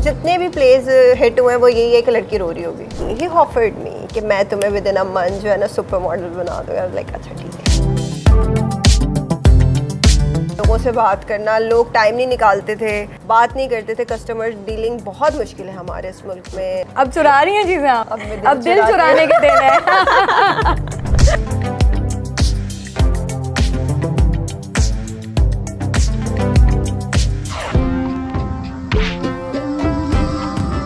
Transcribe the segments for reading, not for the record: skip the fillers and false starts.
जितने भी pledge hit हुए हैं वो यही एक लड़की रो रही होगी। ही ऑफर्ड मी कि मैं तुम्हें विद इन अ मंथ जो है ना सुपर मॉडल बना दूंगा। लाइक अच्छा ठीक है। लोगों से बात करना, लोग टाइम नहीं निकालते थे, बात नहीं करते थे, कस्टमर डीलिंग बहुत मुश्किल है हमारे इस मुल्क में। अब चुरा रही हैं चीज़ें आप, अब दिल चुराने के दिन है।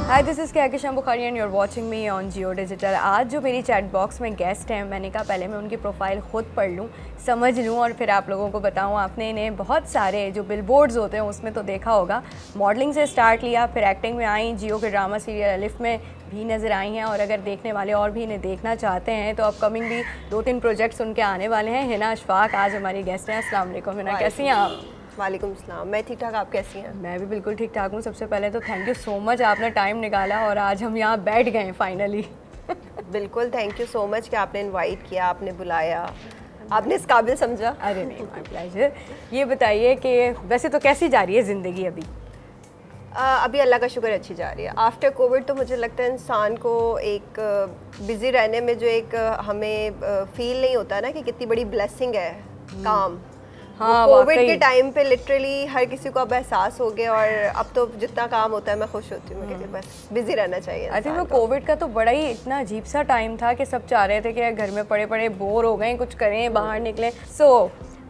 Hi, this is Kahkashan Bukhari and you're watching me on Jio digital. आज जो मेरी चैट बॉक्स में गेस्ट हैं, मैंने कहा पहले मैं उनकी प्रोफाइल ख़ुद पढ़ लूँ, समझ लूँ और फिर आप लोगों को बताऊँ। आपने इन्हें बहुत सारे जो बिलबोर्ड्स होते हैं उसमें तो देखा होगा। मॉडलिंग से स्टार्ट लिया, फिर एक्टिंग में आई, जियो के ड्रामा सीरियल अलिफ में भी नज़र आई हैं। और अगर देखने वाले और भी इन्हें देखना चाहते हैं तो अपकमिंग भी 2-3 प्रोजेक्ट्स उनके आने वाले हैं। हिना अशफाक आज हमारी गेस्ट हैं। अस्सलाम वालेकुम हिना, कैसी हैं आप? वालेकुम सलाम, मैं ठीक ठाक, आप कैसी हैं? मैं भी बिल्कुल ठीक ठाक हूँ। सबसे पहले तो थैंक यू सो मच, आपने टाइम निकाला और आज हम यहाँ बैठ गए फाइनली। बिल्कुल, थैंक यू सो मच कि आपने इनवाइट किया, आपने बुलाया, आपने इस काबिल समझा। अरे नहीं, माय प्लेजर। ये बताइए कि वैसे तो कैसी जा रही है ज़िंदगी अभी? अभी अल्लाह का शुक्र अच्छी जा रही है। आफ्टर कोविड तो मुझे लगता है इंसान को एक बिज़ी रहने में जो एक हमें फील नहीं होता ना कि कितनी बड़ी ब्लेसिंग है काम। हाँ, कोविड के टाइम पे लिटरली हर किसी को अब एहसास हो गया और अब तो जितना काम होता है मैं खुश होती हूँ। मैं कहती बस बिजी रहना चाहिए। आई थिंक वो कोविड का तो बड़ा ही इतना अजीब सा टाइम था कि सब चाह रहे थे कि घर में पड़े पड़े बोर हो गए, कुछ करें, बाहर निकलें। सो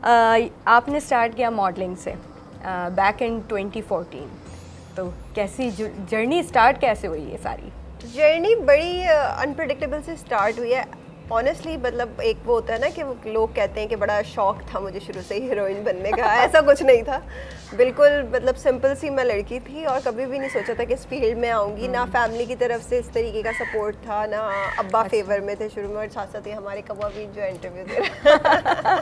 आपने स्टार्ट किया मॉडलिंग से बैक इन 2014, तो कैसी जर्नी स्टार्ट कैसे हुई? ये सारी जर्नी बड़ी अनप्रेडिक्टेबल से स्टार्ट हुई है ऑनेस्टली। मतलब एक वो होता है ना कि लोग कहते हैं कि बड़ा शौक था मुझे शुरू से ही हीरोइन बनने का। ऐसा कुछ नहीं था, बिल्कुल मतलब सिंपल सी मैं लड़की थी और कभी भी नहीं सोचा था कि इस फील्ड में आऊँगी। ना फैमिली की तरफ से इस तरीके का सपोर्ट था, ना अब्बा फेवर में थे शुरू में। और साथ साथ ही हमारे कब्बा भी जो इंटरव्यू दे रहा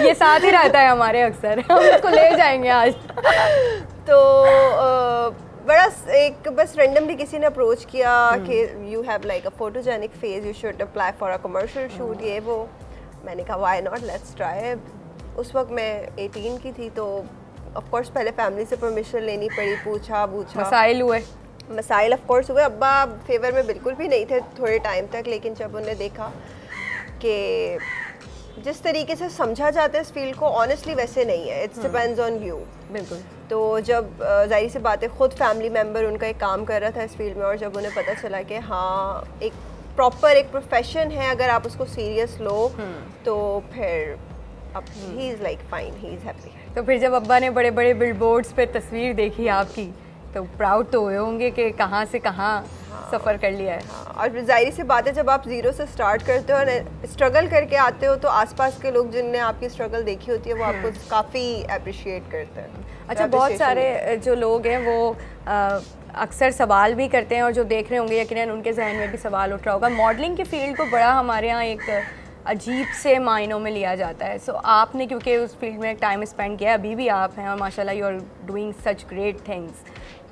ये साथ ही रहता है हमारे अक्सर, हम उसको ले जाएंगे आज। तो बड़ा एक बस रेंडमली किसी ने अप्रोच किया कि you have like a photogenic face, you should apply for a commercial shoot, ये वो। मैंने कहा व्हाई नॉट, लेट्स ट्राई। उस वक्त मैं 18 की थी तो ऑफ कोर्स पहले फैमिली से परमिशन लेनी पड़ी, पूछा। मसाइल हुए? मसाइल ऑफ कोर्स हुए। अब्बा फेवर में बिल्कुल भी नहीं थे थोड़े टाइम तक, लेकिन जब उन्होंने देखा कि जिस तरीके से समझा जाता है इस फील्ड को ऑनेस्टली वैसे नहीं है, इट्स डिपेंड्स ऑन यू। बिल्कुल। तो जब जाहिर सी बात है खुद फैमिली मेम्बर उनका एक काम कर रहा था इस फील्ड में और जब उन्हें पता चला कि हाँ एक प्रॉपर एक प्रोफेशन है, अगर आप उसको सीरियस लो तो फिर अब he is like fine, he is happy. तो फिर जब अब्बा ने बड़े बड़े बिलबोर्ड्स पे तस्वीर देखी आपकी तो प्राउड तो हुए होंगे कि कहाँ से कहाँ सफ़र कर लिया है। हाँ, और जाहिर सी बात है जब आप ज़ीरो से स्टार्ट करते हो और स्ट्रगल करके आते हो तो आसपास के लोग जिनने आपकी स्ट्रगल देखी होती है वो आपको काफ़ी अप्रिशिएट करते हैं। अच्छा, बहुत सारे जो लोग हैं वो अक्सर सवाल भी करते हैं और जो देख रहे होंगे यकीनन उनके जहन में भी सवाल उठ रहा होगा। मॉडलिंग के फील्ड को बड़ा हमारे यहाँ एक अजीब से मायनों में लिया जाता है। सो आपने क्योंकि उस फील्ड में टाइम स्पेंड किया, अभी भी आप हैं और माशाल्लाह you are doing such great things,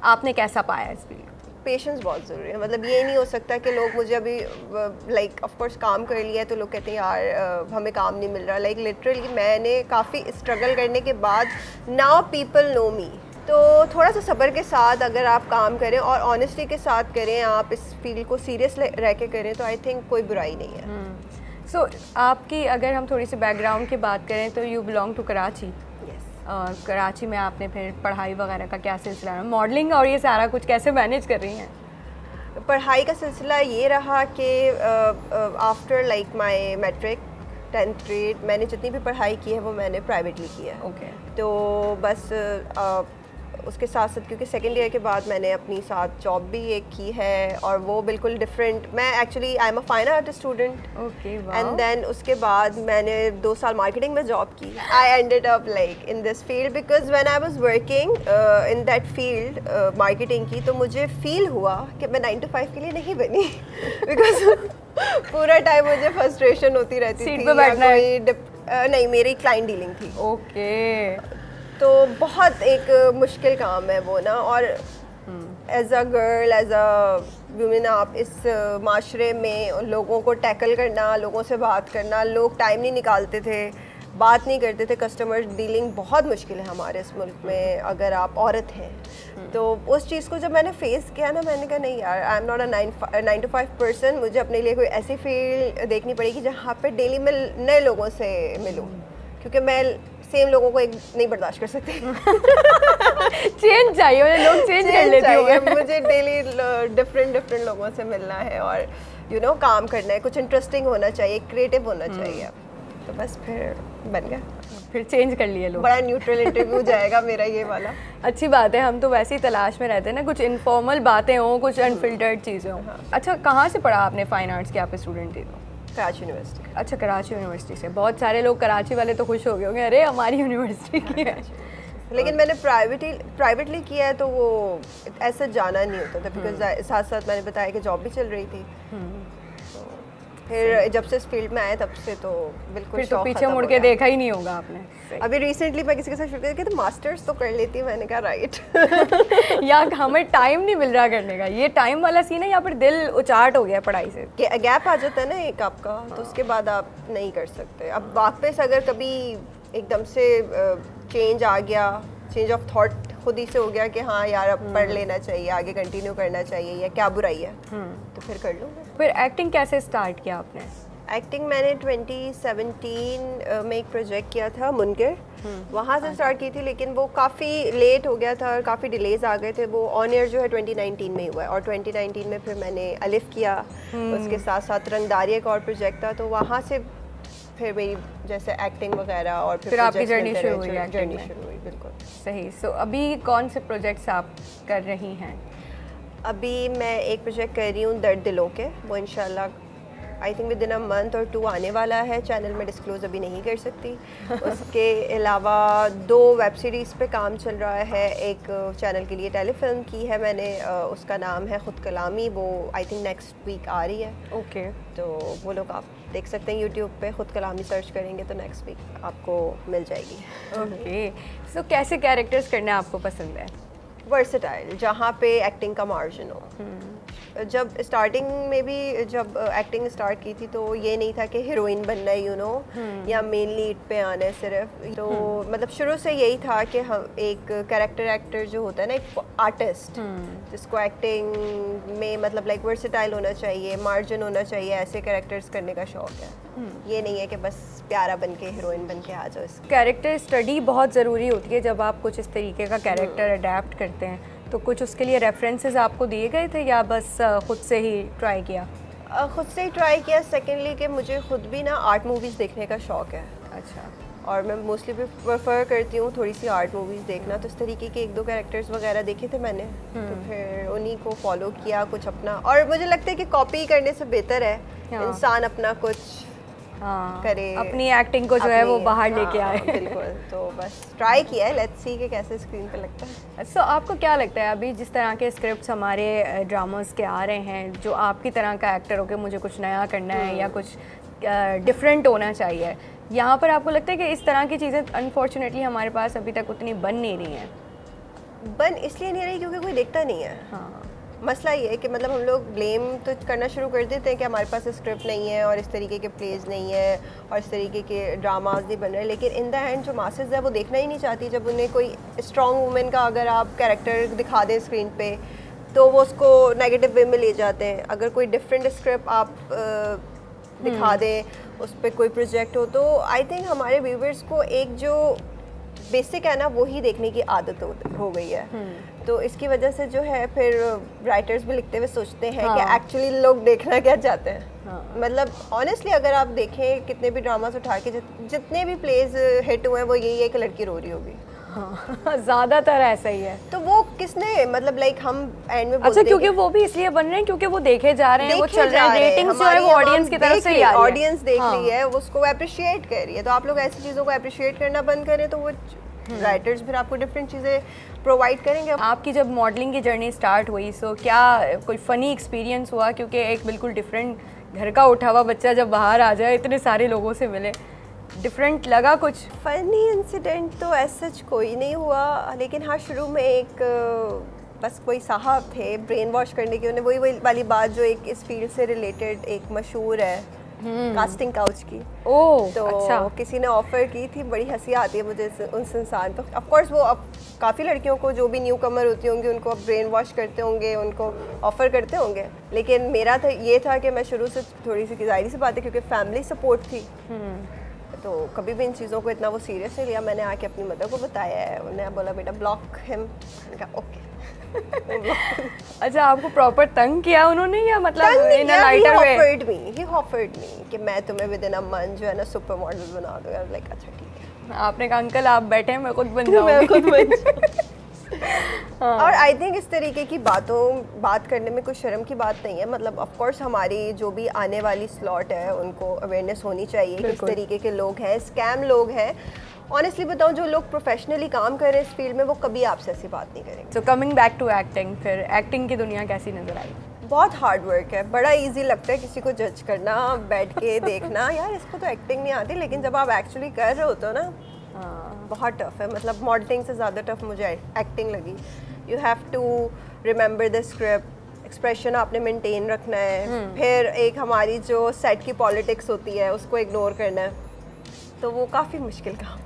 आपने कैसा पाया इस फील्ड? पेशेंस बहुत ज़रूरी है। मतलब ये नहीं हो सकता कि लोग मुझे अभी लाइक ऑफ कोर्स काम कर लिया है तो लोग कहते हैं यार हमें काम नहीं मिल रहा। लाइक लिटरली मैंने काफ़ी स्ट्रगल करने के बाद नाउ पीपल नो मी। तो थोड़ा सा सब्र के साथ अगर आप काम करें और ऑनेस्टी के साथ करें, आप इस फील्ड को सीरियस रह के करें तो आई थिंक कोई बुराई नहीं है। सो आपकी अगर हम थोड़ी सी बैकग्राउंड की बात करें तो यू बिलोंग टू कराची। और कराची में आपने फिर पढ़ाई वगैरह का क्या सिलसिला है? मॉडलिंग और ये सारा कुछ कैसे मैनेज कर रही हैं? पढ़ाई का सिलसिला ये रहा कि after like my matric 10th grade मैंने जितनी भी पढ़ाई की है वो मैंने प्राइवेटली की है। ओके। तो बस उसके साथ साथ क्योंकि सेकेंड ईयर के बाद मैंने अपनी साथ जॉब भी एक की है और वो बिल्कुल डिफरेंट। मैं actually I am a fine art student. Okay. And then उसके बाद मैंने 2 साल मार्केटिंग में जॉब की। I ended up like in this field because when I was working in that field marketing की, तो मुझे फील हुआ कि मैं 9 to 5 के लिए नहीं बनी बिकॉज पूरा टाइम मुझे फ्रस्ट्रेशन होती रहती थी। सीट पे बैठना है? नहीं, मेरी क्लाइंट डीलिंग थी। ओके। तो बहुत एक मुश्किल काम है वो ना। और as a girl, as a women, आप इस माशरे में लोगों को टैकल करना, लोगों से बात करना, लोग टाइम नहीं निकालते थे, बात नहीं करते थे। कस्टमर डीलिंग बहुत मुश्किल है हमारे इस मुल्क में अगर आप औरत हैं। तो उस चीज़ को जब मैंने फेस किया ना, मैंने कहा नहीं यार, I am not a 9 to 5 person. मुझे अपने लिए कोई ऐसी फील्ड देखनी पड़ेगी जहाँ पे डेली मैं नए लोगों से मिलूँ, क्योंकि मैं सेम लोगों को एक नहीं बर्दाश्त कर सकती। चेंज चाहिए, उन्हें लोग चेंज कर लेते हैं। मुझे डेली डिफरेंट लोगों से मिलना है और यू नो काम करना है, कुछ इंटरेस्टिंग होना चाहिए, क्रिएटिव होना चाहिए। तो बस फिर बन गया, फिर चेंज कर लिए लोग। बड़ा न्यूट्रल इंटरव्यू जाएगा मेरा ये वाला। अच्छी बात है, हम तो वैसे ही तलाश में रहते हैं ना, कुछ इनफॉर्मल बातें हों, कुछ अनफिल्टर्ड चीज़ें हों। हाँ। अच्छा, कहाँ से पढ़ा आपने फाइन आर्ट्स के? आप स्टूडेंट थी तो? कराची यूनिवर्सिटी। अच्छा, कराची यूनिवर्सिटी से। बहुत सारे लोग कराची वाले तो खुश हो गए होंगे, अरे हमारी यूनिवर्सिटी की है। लेकिन मैंने प्राइवेटली किया है तो वो ऐसा जाना नहीं होता था, बिकॉज साथ साथ मैंने बताया कि जॉब भी चल रही थी। फिर जब से इस फील्ड में आए तब से तो बिल्कुल फिर तो पीछे मुड़ के देखा ही नहीं होगा आपने। अभी रिसेंटली मैं किसी के साथ शुरू तो मास्टर्स तो कर लेती हूँ, मैंने कहा राइट। या हमें टाइम नहीं मिल रहा करने का, ये टाइम वाला सीन है या फिर दिल उचाट हो गया पढ़ाई से? गैप आ जाता है ना एक आपका, तो उसके बाद आप नहीं कर सकते। अब वापस अगर कभी एकदम से चेंज आ गया, चेंज ऑफ थॉट खुद ही से हो गया कि हाँ यार अब पढ़ लेना चाहिए, आगे कंटिन्यू करना चाहिए, या क्या बुराई है, तो फिर कर लूँगा। फिर एक्टिंग कैसे स्टार्ट किया आपने? एक्टिंग मैंने 2017 में एक प्रोजेक्ट किया था मुनकर, वहाँ से स्टार्ट की थी, लेकिन वो काफ़ी लेट हो गया था और काफ़ी डिलेज आ गए थे। वो ऑन एयर जो है 2019 में ही हुआ है, और 2019 में फिर मैंने अलिफ किया, उसके साथ साथ रंगदारी एक और प्रोजेक्ट था, तो वहाँ से फिर मेरी जैसे एक्टिंग वगैरह और फिर आपकी जर्नी शुरू हुई। बिल्कुल सही। सो अभी कौन से प्रोजेक्ट्स आप कर रही हैं? अभी मैं एक प्रोजेक्ट कर रही हूँ दर्द दिलों के, वो इंशाल्लाह I think with in a month और 2 आने वाला है। चैनल में डिस्क्लोज अभी नहीं कर सकती। उसके अलावा 2 वेब सीरीज़ पे काम चल रहा है। एक चैनल के लिए टेलीफिल्म की है मैंने, उसका नाम है खुद कलामी, वो आई थिंक नेक्स्ट वीक आ रही है। ओके। तो वो लोग आप देख सकते हैं यूट्यूब पे, खुद कलामी सर्च करेंगे तो नेक्स्ट वीक आपको मिल जाएगी। ओके। सो कैसे कैरेक्टर्स करने आपको पसंद है? वर्सेटाइल, जहाँ पे एक्टिंग का मार्जिन हो। जब स्टार्टिंग में भी जब एक्टिंग स्टार्ट की थी तो ये नहीं था कि हीरोइन बनना है, यू नो, या मेन लीड पे आना है सिर्फ। तो मतलब शुरू से यही था कि हम एक कैरेक्टर एक्टर जो होता है ना, एक आर्टिस्ट जिसको एक्टिंग में मतलब लाइक वर्सेटाइल होना चाहिए, मार्जिन होना चाहिए, ऐसे कैरेक्टर्स करने का शौक है। ये नहीं है कि बस प्यारा बन के हीरोइन बन के आ जाओ। कैरेक्टर स्टडी बहुत ज़रूरी होती है जब आप कुछ इस तरीके का कैरेक्टर अडेप्ट करते हैं, तो कुछ उसके लिए रेफरेंसेस आपको दिए गए थे या बस खुद से ही ट्राई किया? खुद से ही ट्राई किया। सेकेंडली कि मुझे खुद भी ना आर्ट मूवीज़ देखने का शौक़ है। अच्छा। और मैं मोस्टली भी प्रेफर करती हूँ थोड़ी सी आर्ट मूवीज़ देखना, तो इस तरीके के 1-2 कैरेक्टर्स वगैरह देखे थे मैंने, तो फिर उन्हीं को फॉलो किया कुछ अपना। और मुझे लगता है कि कॉपी करने से बेहतर है इंसान अपना कुछ करे, अपनी एक्टिंग को जो है वो बाहर लेके आए। बिल्कुल। तो बस ट्राई किया है, लेट्स सी कि कैसे स्क्रीन पे लगता है। सो आपको क्या लगता है अभी जिस तरह के स्क्रिप्ट्स हमारे ड्रामास के आ रहे हैं, जो आपकी तरह का एक्टर हो के मुझे कुछ नया करना है या कुछ डिफरेंट होना चाहिए, यहाँ पर आपको लगता है कि इस तरह की चीज़ें अनफॉर्चुनेटली हमारे पास अभी तक उतनी बन नहीं रही हैं? बन इसलिए नहीं रही क्योंकि कोई देखता नहीं है। हाँ, मसला ये है कि मतलब हम लोग ब्लेम तो करना शुरू कर देते हैं कि हमारे पास स्क्रिप्ट नहीं है और इस तरीके के प्लेज नहीं है और इस तरीके के ड्रामाज नहीं बन रहे, लेकिन इन द एंड जो मासेस है वो देखना ही नहीं चाहती। जब उन्हें कोई स्ट्रॉन्ग वुमेन का अगर आप कैरेक्टर दिखा दें स्क्रीन पे तो वो उसको नेगेटिव वे में ले जाते हैं। अगर कोई डिफरेंट स्क्रिप्ट आप दिखा दें, उस पर कोई प्रोजेक्ट हो, तो आई थिंक हमारे व्यूवर्स को एक जो बेसिक है ना वो ही देखने की आदत हो गई है। तो इसकी वजह से जो है फिर राइटर्स भी लिखते हुए सोचते हैं कि एक्चुअली लोग देखना क्या चाहते हैं। मतलब ऑनेस्टली अगर आप देखें कितने भी ड्रामास उठा के जितने भी प्लेज हिट हुए हैं वो यही है कि लड़की रो रही होगी। ज़्यादातर ऐसा ही है। तो वो किसने मतलब लाइक हम एंड में अच्छा, क्योंकि वो भी इसलिए बन रहे हैं क्योंकि वो देखे जा रहे हैं, वो चल रहे हैं, रेटिंग्स जो है वो ऑडियंस की तरफ से ही आ रही है, ऑडियंस देख रही है, उसको अप्रिशिएट कर रही है। तो आप लोग ऐसी चीज़ों को अप्रिशिएट करना बंद करें तो वो राइटर्स फिर आपको डिफरेंट चीज़ें प्रोवाइड करेंगे। आपकी जब मॉडलिंग की जर्नी स्टार्ट हुई, सो क्या कोई फ़नी एक्सपीरियंस हुआ? क्योंकि एक बिल्कुल डिफरेंट घर का उठा हुआ बच्चा जब बाहर आ जाए, इतने सारे लोगों से मिले, डिफरेंट लगा कुछ? फ़नी इंसिडेंट तो ऐसा कोई नहीं हुआ, लेकिन हाँ शुरू में एक बस कोई साहब थे ब्रेन वॉश करने के, उन्हें वही वाली बात जो एक इस फील्ड से रिलेटेड एक मशहूर है कास्टिंग काउच की। ओह तो अच्छा। किसी ने ऑफर की थी, बड़ी हंसी आती है मुझे उस इंसान पर। ऑफ कोर्स वो अब काफ़ी लड़कियों को जो भी न्यू कमर होती होंगी उनको अब ब्रेन वॉश करते होंगे, उनको ऑफर करते होंगे, लेकिन मेरा तो ये था कि मैं शुरू से थोड़ी सी ज़ाहिर सी बात है क्योंकि फैमिली सपोर्ट थी, तो कभी भी इन चीज़ों को इतना वो सीरियस नहीं लिया। मैंने आके अपनी मदर को बताया है, उन्हें बोला बेटा ब्लॉक हिम, मैंने कहा ओके। अच्छा, आपको प्रॉपर तंग किया उन्होंने या मतलब इन a lighter way? He offered me कि मैं तुम्हें विद इन अ मंथ जो है ना सुपर मॉडल बना दूंगा। लाइक अच्छा ठीक है। आपने कहा अंकल आप बैठे, मैं खुद बन जाऊंगी। और आई थिंक इस तरीके की बात करने में कोई शर्म की बात नहीं है। मतलब ऑफ कोर्स हमारी जो भी आने वाली स्लॉट है उनको अवेयरनेस होनी चाहिए कि इस तरीके के लोग हैं, स्कैम लोग हैं। ऑनेस्टली बताऊं, जो लोग प्रोफेशनली काम कर रहे हैं इस फील्ड में वो कभी आपसे ऐसी बात नहीं करेंगे। So coming back to acting, फिर एक्टिंग की दुनिया कैसी नजर आई? बहुत हार्ड वर्क है, बड़ा इजी लगता है किसी को जज करना, बैठ के देखना यार इसको तो एक्टिंग नहीं आती, लेकिन जब आप एक्चुअली कर रहे होते हो ना बहुत टफ है। मतलब मॉडलिंग से ज़्यादा टफ मुझे एक्टिंग लगी। You have to remember the script, expression आपने मेंटेन रखना है, फिर एक हमारी जो सेट की पॉलिटिक्स होती है उसको इग्नोर करना है, तो वो काफ़ी मुश्किल काम है।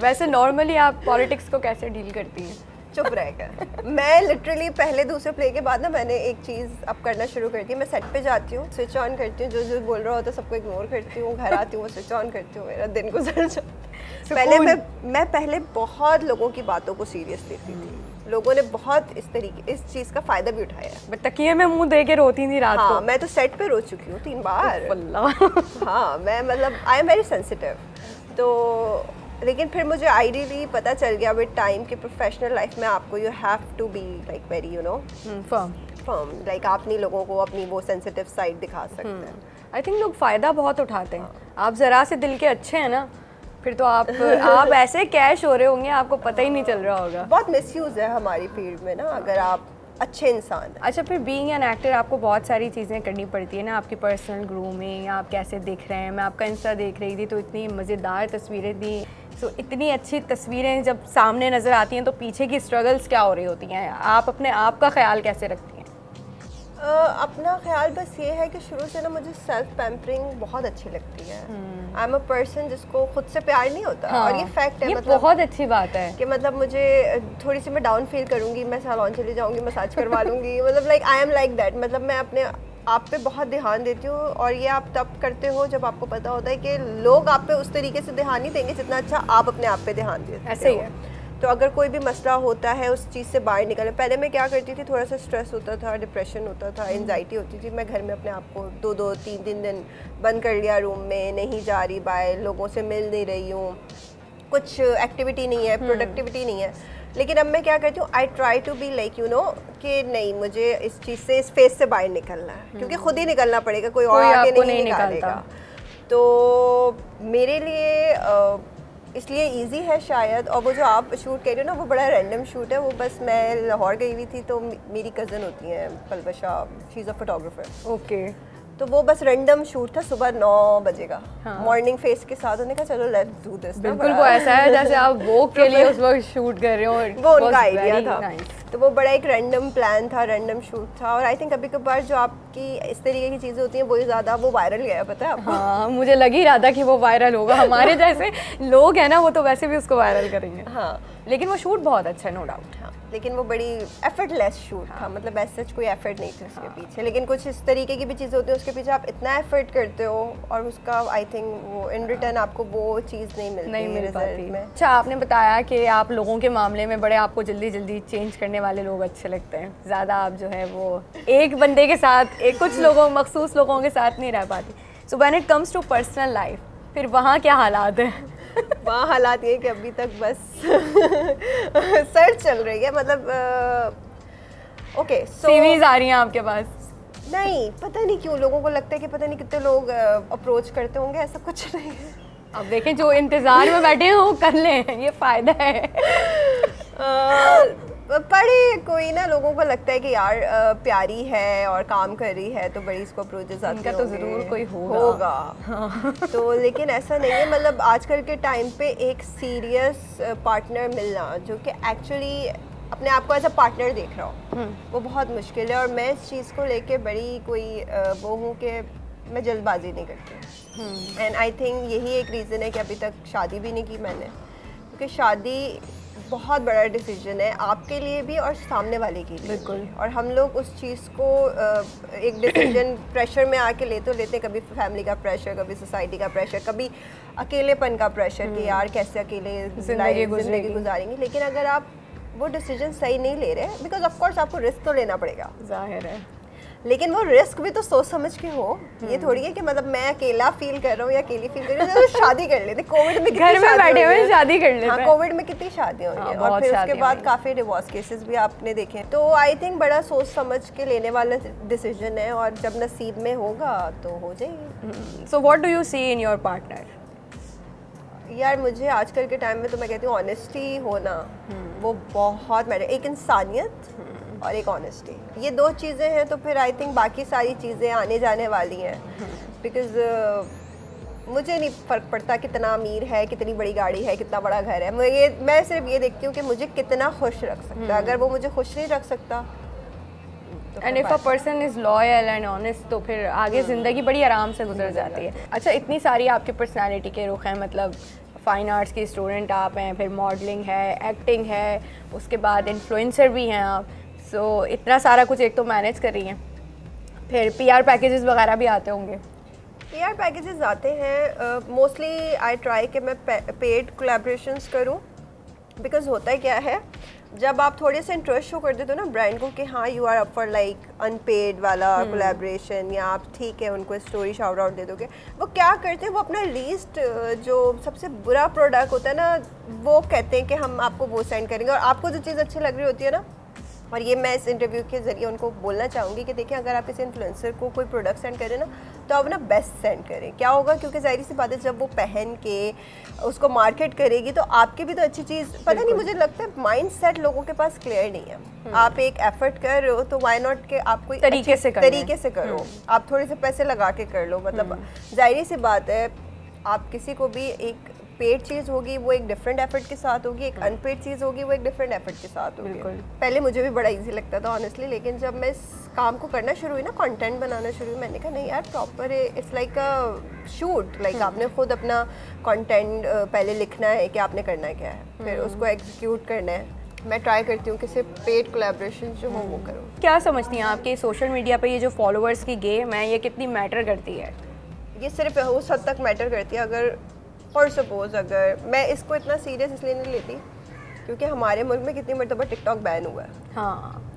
वैसे नॉर्मली आप पॉलिटिक्स को कैसे डील करती हैं? चुप रहकर। मैं लिटरली पहले दूसरे प्ले के बाद ना मैंने एक चीज़ अब करना शुरू कर दी। मैं सेट पे जाती हूँ, स्विच ऑन करती हूँ, जो जो बोल रहा होता है सबको इग्नोर करती हूँ, घर आती हूँ वो स्विच ऑन करती हूँ, मेरा दिन गुजर जाता। पहले मैं पहले बहुत लोगों की बातों को सीरियस लेती थी। लोगों ने बहुत इस चीज़ का फ़ायदा भी उठाया है। तकिए में मुंह दे के रोती थी रात को। मैं तो सेट पे रो चुकी हूँ 3 बार। हाँ, मैं मतलब आई एम वेरी सेंसिटिव। तो लेकिन फिर मुझे आइडियली पता चल गया विद टाइम कि प्रोफेशनल लाइफ में आपको you have to be like very you know firm. Like आप नहीं लोगों को अपनी वो सेंसिटिव साइड दिखा सकते हैं। आई थिंक लोग फ़ायदा बहुत उठाते हैं। आप ज़रा से दिल के अच्छे हैं ना, फिर तो आप ऐसे कैश हो रहे होंगे, आपको पता ही नहीं चल रहा होगा। बहुत मिसयूज़ है हमारी फील्ड में ना, अगर आप अच्छे इंसान हैं। अच्छा, फिर बीइंग एन एक्टर आपको बहुत सारी चीज़ें करनी पड़ती है ना, आपकी पर्सनल ग्रूमिंग, आप कैसे दिख रहे हैं। मैं आपका इंस्टा देख रही थी तो इतनी मज़ेदार तस्वीरें थी। सो इतनी अच्छी तस्वीरें जब सामने नज़र आती हैं तो पीछे की स्ट्रगल्स क्या हो रही होती हैं? आप अपने आप का ख्याल कैसे रखती हैं? अपना ख्याल बस ये है कि शुरू से ना मुझे सेल्फ पैम्परिंग बहुत अच्छी लगती है। आई एम अ पर्सन जिसको खुद से प्यार नहीं होता। हाँ, और ये फैक्ट है। ये मतलब बहुत अच्छी बात है कि मतलब मुझे थोड़ी सी मैं डाउन फील करूँगी, मैं सैलून चली जाऊँगी, मसाज करवा लूँगी। मतलब like I am like that. मतलब मैं अपने आप पे बहुत ध्यान देती हूँ, और ये आप तब करते हो जब आपको पता होता है कि लोग आप पे उस तरीके से ध्यान नहीं देंगे जितना अच्छा आप अपने आप पे ध्यान देते हो। ऐसे ही है। तो अगर कोई भी मसला होता है उस चीज़ से बाहर निकले। पहले मैं क्या करती थी, थोड़ा सा स्ट्रेस होता था, डिप्रेशन होता था, एंजाइटी होती थी, मैं घर में अपने आप को 2-2, 3-3 दिन बंद कर लिया रूम में, नहीं जा रही बाहर, लोगों से मिल नहीं रही हूँ, कुछ एक्टिविटी नहीं है, प्रोडक्टिविटी नहीं है। लेकिन अब मैं क्या करती हूँ, I try to be like you know कि नहीं, मुझे इस चीज़ से, इस फेज से बाहर निकलना है, क्योंकि खुद ही निकलना पड़ेगा, कोई और आगे नहीं निकालेगा। तो मेरे लिए इसलिए इजी है शायद। और वो जो आप शूट कर रहे हो ना, वो बड़ा रैंडम शूट है। वो बस मैं लाहौर गई हुई थी, तो मेरी कज़न होती हैं Palbasha, she is a photographer. Okay. तो वो बस रैंडम शूट था, सुबह 9 बजे का। मॉर्निंग फेस के साथ उन्होंने कहा चलो लेट्स डू दिस। बिल्कुल वो ऐसा है जैसे आप वो के लिए उस वक्त शूट कर रहे हो। वो उनका आइडिया था। तो वो बड़ा एक रैंडम प्लान था, रैंडम शूट था। और आई थिंक कभी कभार जो आपकी इस तरीके की चीज़ें होती हैं वही ज़्यादा वो वायरल गया, पता है आपको? हाँ, मुझे लग ही रहा था कि वो वायरल होगा। हमारे जैसे लोग हैं ना, वो तो वैसे भी उसको वायरल करेंगे। हाँ, लेकिन वो शूट बहुत अच्छा है, नो डाउट। हाँ, लेकिन वो बड़ी एफर्टलेस शूट था। मतलब ऐसा कोई एफर्ट नहीं था उसके पीछे। लेकिन कुछ इस तरीके की भी चीज़ें होती हैं, उसके पीछे आप इतना एफर्ट करते हो और उसका आई थिंक वो इन रिटर्न आपको वो चीज़ नहीं मिल पाती में। अच्छा, आपने बताया कि आप लोगों के मामले में बड़े आपको जल्दी जल्दी चेंज करने वाले लोग अच्छे लगते हैं। ज़्यादा आप जो है वो एक बंदे के साथ, एक कुछ लोगों, मखसूस लोगों के साथ नहीं रह पाती। So when it comes to personal life, फिर वहाँ क्या हालात हैं? वहाँ हालात ये कि अभी तक बस सर्च चल रही है। मतलब ओके, सीरीज आ रही हैं आपके पास? नहीं, पता नहीं क्यों लोगों को लगता है कि पता नहीं कितने लोग अप्रोच करते होंगे, ऐसा कुछ नहीं है। अब देखें, जो इंतज़ार में बैठे हैं वो कर लें, ये फ़ायदा है। पढ़े कोई ना, लोगों को लगता है कि यार प्यारी है और काम कर रही है तो बड़ी इसको अप्रोचेस आते हैं, तो ज़रूर कोई होगा। हाँ। तो लेकिन ऐसा नहीं है। मतलब आजकल के टाइम पे एक सीरियस पार्टनर मिलना जो कि एक्चुअली अपने आप को एज अ पार्टनर देख रहा हो, वो बहुत मुश्किल है। और मैं इस चीज़ को लेके बड़ी कोई वो हूँ कि मैं जल्दबाजी नहीं करती। एंड आई थिंक यही एक रीज़न है कि अभी तक शादी भी नहीं की मैंने, क्योंकि शादी बहुत बड़ा डिसीजन है आपके लिए भी और सामने वाले के लिए। बिल्कुल। और हम लोग उस चीज़ को एक डिसीजन प्रेशर में आके लेते हैं, कभी फैमिली का प्रेशर, कभी सोसाइटी का प्रेशर, कभी अकेलेपन का प्रेशर कि यार कैसे अकेले ज़िंदगी गुजारेंगे। लेकिन अगर आप वो डिसीजन सही नहीं ले रहे, बिकॉज ऑफ कोर्स आपको रिस्क तो लेना पड़ेगा, जाहिर है, लेकिन वो रिस्क भी तो सोच समझ के हो। ये थोड़ी है कि मतलब मैं अकेला फील कर रहा हूँ या अकेली फील कर रही हूँ, तो शादी कर लेते। कोविड में घर में बैठे हुए शादी कर लेते। हाँ, कोविड में कितनी शादियाँ हुई हैं, और फिर उसके बाद काफ़ी डिवोर्स केसेस भी आपने देखे। तो आई थिंक बड़ा सोच समझ के लेने वाला डिसीजन है, और जब नसीब में होगा तो हो जाएगी। So what do you see in your partner? यार मुझे आजकल के टाइम में तो मैं कहती हूँ ऑनेस्टी होना वो बहुत मैटर, एक इंसानियत और एक ऑनेस्टी, ये दो चीज़ें हैं। तो फिर आई थिंक बाकी सारी चीज़ें आने जाने वाली हैं। बिकॉज मुझे नहीं फ़र्क पड़ता कितना अमीर है, कितनी बड़ी गाड़ी है, कितना बड़ा घर है। मैं सिर्फ ये देखती हूँ कि मुझे कितना खुश रख सकता है। अगर वो मुझे खुश नहीं रख सकता, and if a person is loyal and honest, तो फिर आगे ज़िंदगी बड़ी आराम से गुजर जाती है। अच्छा, इतनी सारी आपकी पर्सनालिटी के रुख हैं, मतलब फ़ाइन आर्ट्स की स्टूडेंट आप हैं, फिर मॉडलिंग है, एक्टिंग है, उसके बाद इन्फ्लुएंसर भी हैं आप। सो इतना सारा कुछ एक तो मैनेज कर रही हैं, फिर PR पैकेजेस वगैरह भी आते होंगे। PR पैकेजेस आते हैं, मोस्टली आई ट्राई कि मैं पेड कोलैबोरेशंस करूं। बिकॉज होता है क्या है, जब आप थोड़े से इंटरेस्ट शो कर देते हो ना ब्रांड को कि हाँ you are up for like unpaid वाला कोलैबोरेशन, या आप ठीक है उनको स्टोरी शाउट आउट दे दोगे, वो क्या करते हैं, वो अपना लीस्ट जो सबसे बुरा प्रोडक्ट होता है ना, वो कहते हैं कि हम आपको वो सेंड करेंगे। और आपको जो चीज़ अच्छी लग रही होती है ना, और ये मैं इस इंटरव्यू के ज़रिए उनको बोलना चाहूँगी कि देखिए अगर आप किसी इन्फ्लुएंसर को कोई प्रोडक्ट सेंड करें ना, तो आप ना बेस्ट सेंड करें। क्या होगा, क्योंकि जाहिर सी बात है जब वो पहन के उसको मार्केट करेगी तो आपकी भी तो अच्छी चीज़, पता नहीं, मुझे लगता है माइंड सेट लोगों के पास क्लियर नहीं है। आप एक एफर्ट कर रहे हो तो वाई नॉट के आप कोई तरीके से करो, आप थोड़े से पैसे लगा के कर लो। मतलब जाहिर सी बात है, आप किसी को भी एक पेड चीज़ होगी वो एक डिफरेंट एफर्ट के साथ होगी, एक अनपेड चीज़ होगी वो एक डिफरेंट एफर्ट के साथ होगी। पहले मुझे भी बड़ा इजी लगता था ऑनेस्टली, लेकिन जब मैं इस काम को करना शुरू हुई ना, कंटेंट बनाना शुरू हुई, मैंने कहा नहीं यार प्रॉपर है, it's like a shoot, like आपने खुद अपना कंटेंट पहले लिखना है कि आपने करना क्या है, फिर उसको एग्जीक्यूट करना है। मैं ट्राई करती हूँ कि सिर्फ पेड कोलैबोरेशन जो हो वो करूँ। क्या समझती हैं आपके सोशल मीडिया पे ये जो फॉलोअर्स की गेम है, ये कितनी मैटर करती है? ये सिर्फ उस हद तक मैटर करती है, अगर फॉर सपोज अगर मैं इसको इतना सीरियस इसलिए नहीं लेती क्योंकि हमारे मुल्क में कितनी मरतबा टिकटॉक बैन हुआ है। हाँ,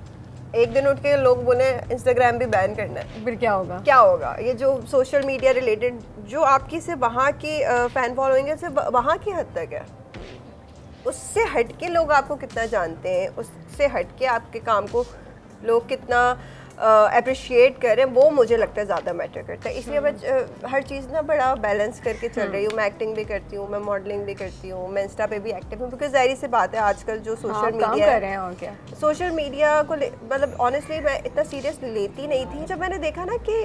एक दिन उठ के लोग बोले इंस्टाग्राम भी बैन करना है, फिर क्या होगा? क्या होगा? ये जो सोशल मीडिया रिलेटेड जो आपकी से वहाँ की फ़ैन फॉलोइंग है, सिर्फ वहाँ की हद तक है। उससे हट के लोग आपको कितना जानते हैं, उससे हट के आपके काम को लोग कितना अप्रिशिएट करें, वो मुझे लगता है ज़्यादा मैटर करता है। इसलिए मैं हर चीज़ ना बड़ा बैलेंस करके चल रही हूँ। मैं एक्टिंग भी करती हूँ, मैं मॉडलिंग भी करती हूँ, मैं इंस्टा पे भी एक्टिव हूँ, बिकॉज जाहिर सी बात है आजकल जो सोशल मीडिया कर रहे हैं, और क्या सोशल मीडिया को मतलब ऑनेस्टली मैं इतना सीरियस लेती नहीं थी। जब मैंने देखा ना कि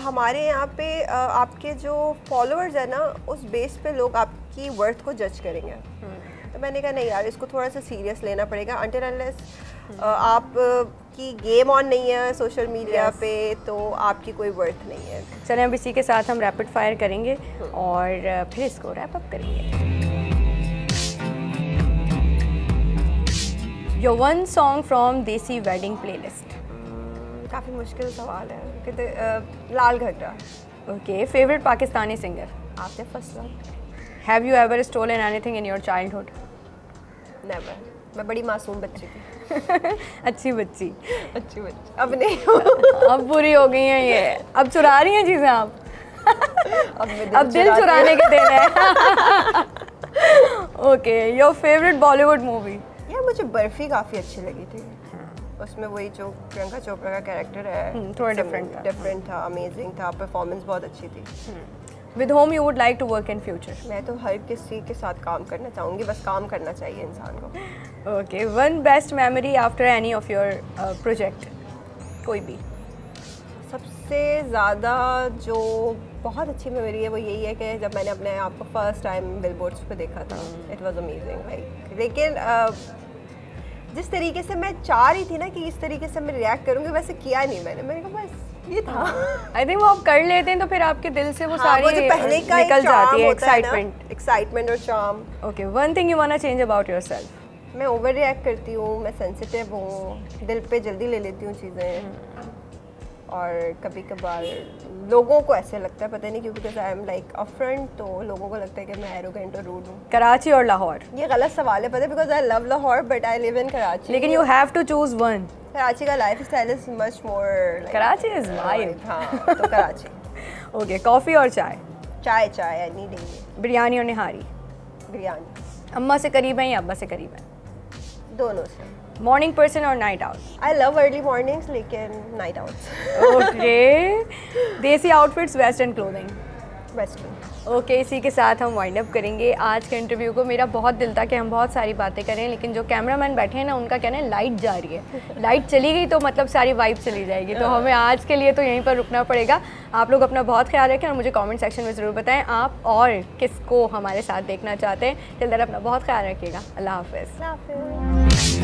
हमारे यहाँ पे आपके जो फॉलोअर्स है ना, उस बेस पे लोग आपकी वर्थ को जज करेंगे, तो मैंने कहा नहीं यार इसको थोड़ा सा सीरियस लेना पड़ेगा। अनटिल अनलेस आप की गेम ऑन नहीं है सोशल मीडिया पे, तो आपकी कोई वर्थ नहीं है। चलें अब इसी के साथ हम रैपिड फायर करेंगे और फिर इसको रैप अप करेंगे। Your one song from desi wedding playlist. काफ़ी मुश्किल सवाल है, कहते Laal Ghagra. Okay, favourite Pakistani singer? Atif Aslam. Have you ever stolen anything in your childhood? Never, मैं बड़ी मासूम बच्ची थी। अच्छी बच्ची। अब नहीं अब बुरी हो गई हैं ये, अब चुरा रही हैं चीज़ें आप। अब दिल चुराने के दिन है। Okay, your favourite Bollywood movie? यार मुझे बर्फी काफ़ी अच्छी लगी थी। उसमें वही जो प्रियंका चोपड़ा का कैरेक्टर है थोड़ा डिफरेंट था, अमेजिंग था, परफॉर्मेंस बहुत अच्छी थी। With whom you would like to work in future? मैं तो हर किसी के साथ काम करना चाहूँगी, बस काम करना चाहिए इंसान को। Okay, one best memory after any of your project? कोई भी। सबसे ज़्यादा जो बहुत अच्छी मेमोरी है वो यही है कि जब मैंने अपने आप को फर्स्ट टाइम बिलबोर्ड्स पे देखा था, इट वाज अमेजिंग लाइक। लेकिन जिस तरीके से मैं चाह रही थी ना कि इस तरीके से मैं रिएक्ट करूँगी, वैसे किया नहीं मैंने कहा बस ये था। आई थिंक वो आप कर लेते हैं तो फिर आपके दिल से वो सारी वो जो पहले का निकल जाती है, एक्साइटमेंट और charm. Okay, one thing you want to change about yourself? मैं ओवर रिएक्ट करती हूँ, मैं सेंसिटिव हूँ, दिल पे जल्दी ले लेती हूँ चीज़ें, और कभी कभार लोगों को ऐसे लगता है, पता नहीं क्यों, because I am like upfront, तो लोगों को लगता है कि मैं एरोगेंट और रूड हूँ। कराची और लाहौर? ये गलत सवाल है, पता है, because I love Lahore but I live in Karachi. लेकिन you have to choose one. Karachi का lifestyle is much more, Karachi is vibe. हाँ, तो कराची। ओके, कॉफ़ी और चाय? चाय, चाय एनी डे। बिरयानी और निहारी? बिरयानी। अम्मा से करीब हैं या अब्बा से करीब हैं? दोनों से। मॉर्निंग पर्सन और night out? I love early mornings लेकिन नाइट आउट्स। ओके, देसी outfits, western clothing? Western. Okay, इसी के साथ हम वाइंड अप करेंगे आज के इंटरव्यू को। मेरा बहुत दिल था कि हम बहुत सारी बातें करें, लेकिन जो कैमरामैन बैठे हैं ना, उनका कहना है लाइट जा रही है, लाइट चली गई तो मतलब सारी वाइब चली जाएगी, तो हमें आज के लिए तो यहीं पर रुकना पड़ेगा। आप लोग अपना बहुत ख्याल रखें और मुझे कमेंट सेक्शन में ज़रूर बताएं आप और किसको हमारे साथ देखना चाहते हैं। टिल देन अपना बहुत ख्याल रखिएगा। अल्लाह हाफ़िज़।